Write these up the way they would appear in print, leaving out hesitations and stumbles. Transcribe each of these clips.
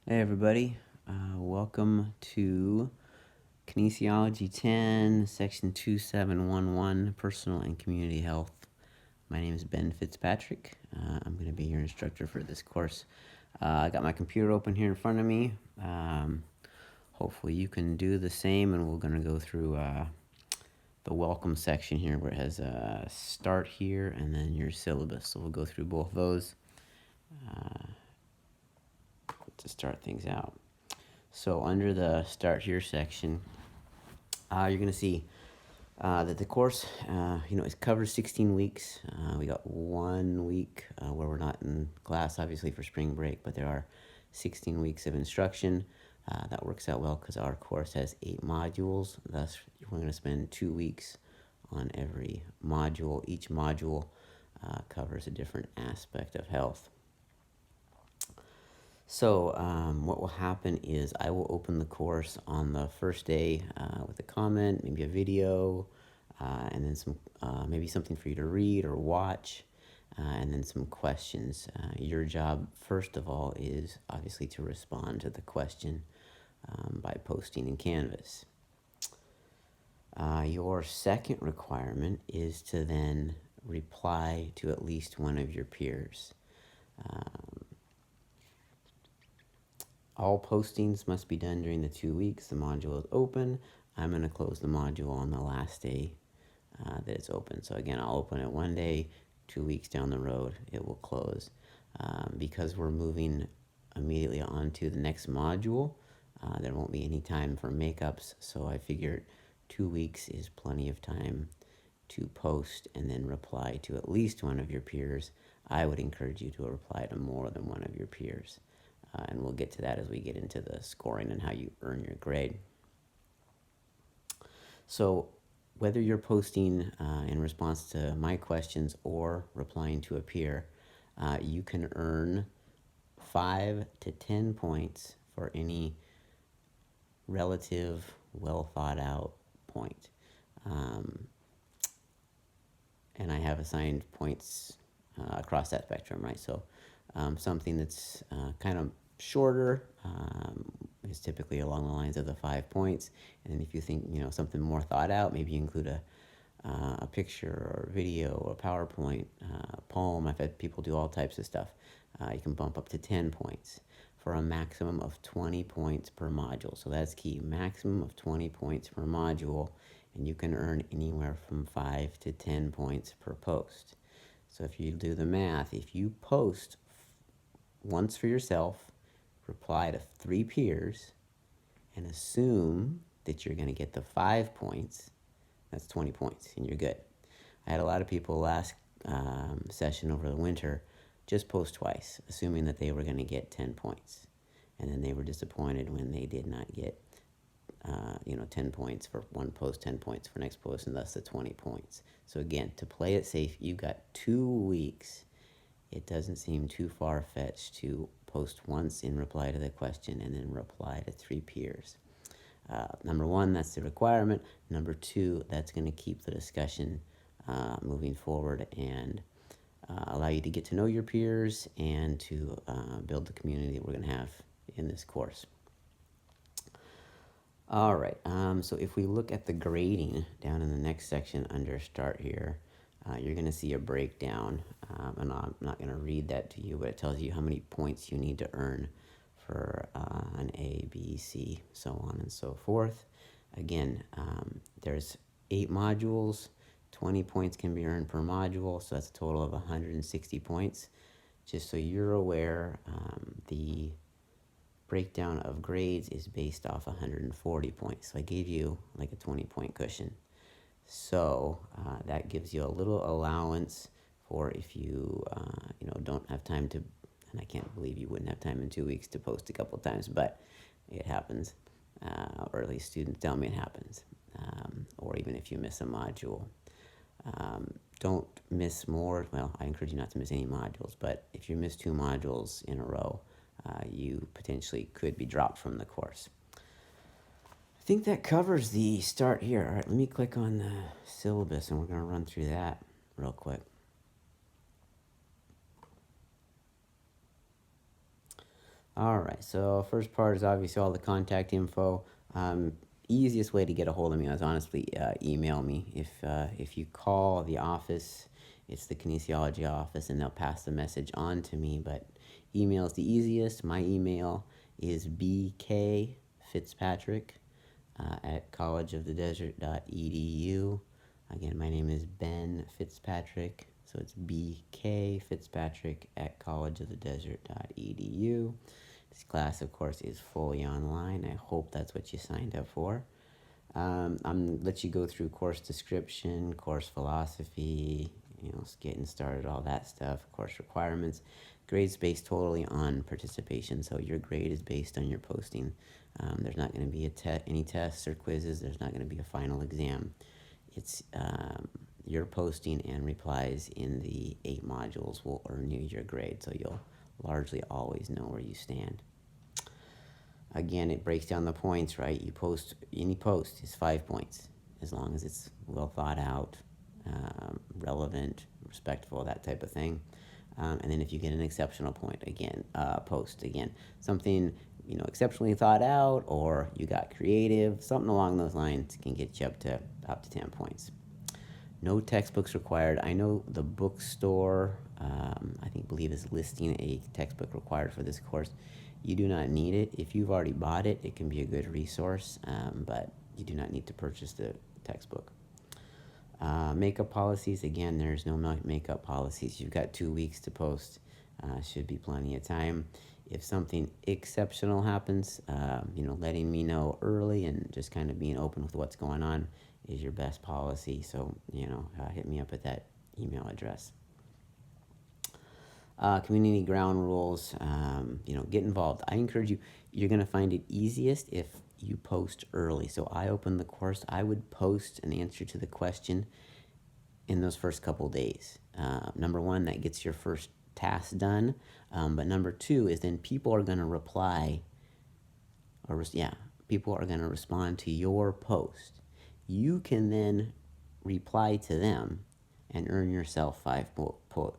Hey everybody, welcome to Kinesiology 10, Section 2711, Personal and Community Health. My name is Ben Fitzpatrick. I'm going to be your instructor for this course. I got my computer open here in front of me. Hopefully you can do the same, and we're going to go through the welcome section here where it has a start here and then your syllabus. So we'll go through both those to start things out. So under the start here section, you're going to see that the course, it covers 16 weeks. We got 1 week where we're not in class, obviously, for spring break, but there are 16 weeks of instruction. That works out well because our course has 8 modules. Thus, we're going to spend 2 weeks on every module. Each module covers a different aspect of health. So what will happen is I will open the course on the first day with a comment, maybe a video, and then some maybe something for you to read or watch, and then some questions. Your job, first of all, is obviously to respond to the question by posting in Canvas. Your second requirement is to then reply to at least one of your peers. All postings must be done during the 2 weeks the module is open. I'm going to close the module on the last day that it's open. So again, I'll open it 1 day, 2 weeks down the road, it will close. Because we're moving immediately on to the next module, there won't be any time for makeups, so I figured 2 weeks is plenty of time to post and then reply to at least one of your peers. I would encourage you to reply to more than one of your peers. And we'll get to that as we get into the scoring and how you earn your grade. So whether you're posting in response to my questions or replying to a peer, you can earn 5 to 10 points for any relative, well thought out point. And I have assigned points across that spectrum, right? So something that's kind of shorter is typically along the lines of the 5 points. And then if you think, something more thought out, maybe you include a picture or video or PowerPoint, poem. I've had people do all types of stuff. You can bump up to 10 points for a maximum of 20 points per module. So that's key, maximum of 20 points per module, and you can earn anywhere from 5 to 10 points per post. So if you do the math, if you post once for yourself, reply to 3 peers, and assume that you're going to get the 5 points, that's 20 points, and you're good. I had a lot of people last session over the winter just post twice, assuming that they were going to get 10 points. And then they were disappointed when they did not get 10 points for one post, 10 points for next post, and thus the 20 points. So again, to play it safe, you've got 2 weeks. It doesn't seem too far-fetched to post once in reply to the question and then reply to 3 peers. Number 1, that's the requirement. Number 2, that's going to keep the discussion moving forward and allow you to get to know your peers and to build the community that we're going to have in this course. All right, so if we look at the grading down in the next section under start here, you're going to see a breakdown, and I'm not going to read that to you, but it tells you how many points you need to earn for an A, B, C, so on and so forth. Again, there's 8 modules, 20 points can be earned per module, so that's a total of 160 points. Just so you're aware, the breakdown of grades is based off 140 points. So I gave you like a 20-point cushion. So that gives you a little allowance for if you don't have time to, and I can't believe you wouldn't have time in 2 weeks to post a couple times, but it happens, or at least students tell me it happens, or even if you miss a module. Don't miss more. Well, I encourage you not to miss any modules, but if you miss 2 modules in a row, you potentially could be dropped from the course. I think that covers the start here. All right, let me click on the syllabus and we're going to run through that real quick. All right, so first part is obviously all the contact info. Easiest way to get a hold of me is honestly email me. If you call the office, it's the kinesiology office, and they'll pass the message on to me. But email is the easiest. My email is bkfitzpatrick at collegeofthedesert.edu. Again, my name is Ben Fitzpatrick, so it's BK Fitzpatrick at collegeofthedesert.edu. This class, of course, is fully online. I hope that's what you signed up for. I'm let you go through course description, course philosophy, getting started, all that stuff, course requirements. Grades based totally on participation, so your grade is based on your posting. There's not going to be any tests or quizzes. There's not going to be a final exam. It's your posting and replies in the 8 modules will earn you your grade, so you'll largely always know where you stand. Again, it breaks down the points, right? Any post is 5 points, as long as it's well thought out, relevant, respectful, that type of thing. And then if you get an exceptional point, again, post, again, something, exceptionally thought out, or you got creative, something along those lines can get you up to 10 points. No textbooks required. I know the bookstore, believe is listing a textbook required for this course. You do not need it. If you've already bought it, it can be a good resource, but you do not need to purchase the textbook. Makeup policies, again, there's no makeup policies. You've got 2 weeks to post. Should be plenty of time. If something exceptional happens, letting me know early and just kind of being open with what's going on is your best policy. So, hit me up at that email address. Community ground rules, get involved. I encourage you, you're going to find it easiest if you post early. So I opened the course, I would post an answer to the question in those first couple days. Number one, that gets your first task done. But number two is then people are going to reply, people are going to respond to your post. You can then reply to them and earn yourself 5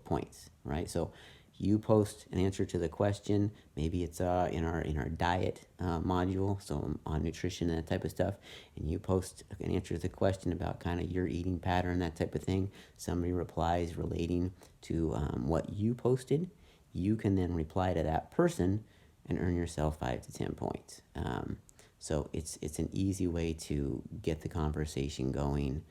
points, right? So you post an answer to the question. Maybe it's in our diet module, so on nutrition and that type of stuff. And you post an answer to the question about kind of your eating pattern, that type of thing. Somebody replies relating to what you posted. You can then reply to that person and earn yourself 5 to 10 points. So it's an easy way to get the conversation going.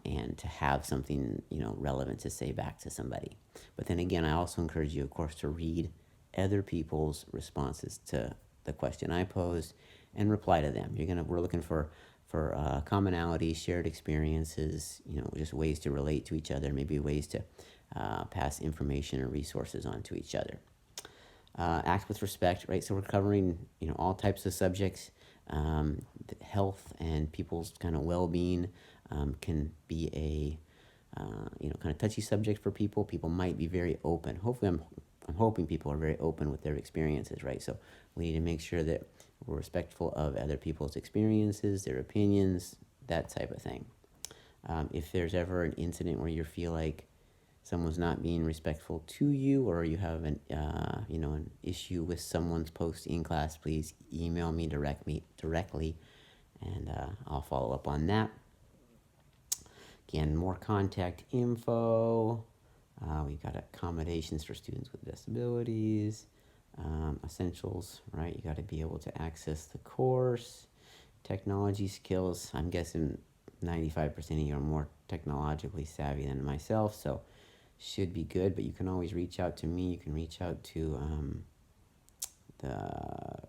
And to have something, relevant to say back to somebody. But then again, I also encourage you, of course, to read other people's responses to the question I posed and reply to them. We're looking for commonality, shared experiences, just ways to relate to each other, maybe ways to pass information or resources on to each other. Act with respect, right? So we're covering, all types of subjects. Health and people's kind of well-being can be a kind of touchy subject for people. People might be very open. Hopefully, I'm hoping people are very open with their experiences, right? So we need to make sure that we're respectful of other people's experiences, their opinions, that type of thing. If there's ever an incident where you feel like someone's not being respectful to you, or you have an issue with someone's post in class, please email me directly, and I'll follow up on that. Again, more contact info. We've got accommodations for students with disabilities, essentials, right? You got to be able to access the course, technology skills. I'm guessing 95% of you are more technologically savvy than myself, so should be good. But you can always reach out to me. You can reach out to the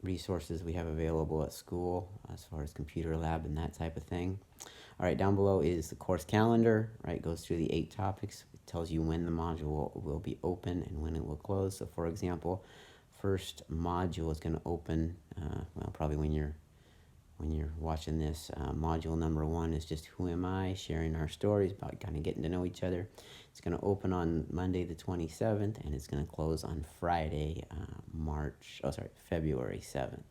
resources we have available at school as far as computer lab and that type of thing. All right, down below is the course calendar, right? It goes through the 8 topics. It tells you when the module will be open and when it will close. So for example, first module is going to open, probably when you're watching this. Module number 1 is just who am I, sharing our stories about kind of getting to know each other. It's going to open on Monday the 27th, and it's going to close on Friday, February 7th.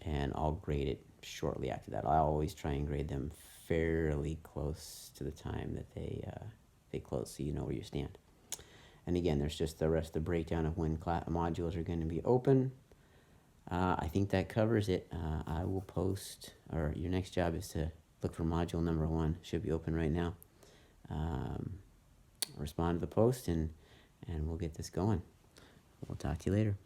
And I'll grade it shortly after that. I always try and grade them fairly close to the time that they close, so you know where you stand. And again, there's just the rest of the breakdown of when modules are going to be open. I think that covers it. I will post, or your next job is to look for module number 1. Should be open right now. Respond to the post, and we'll get this going. We'll talk to you later.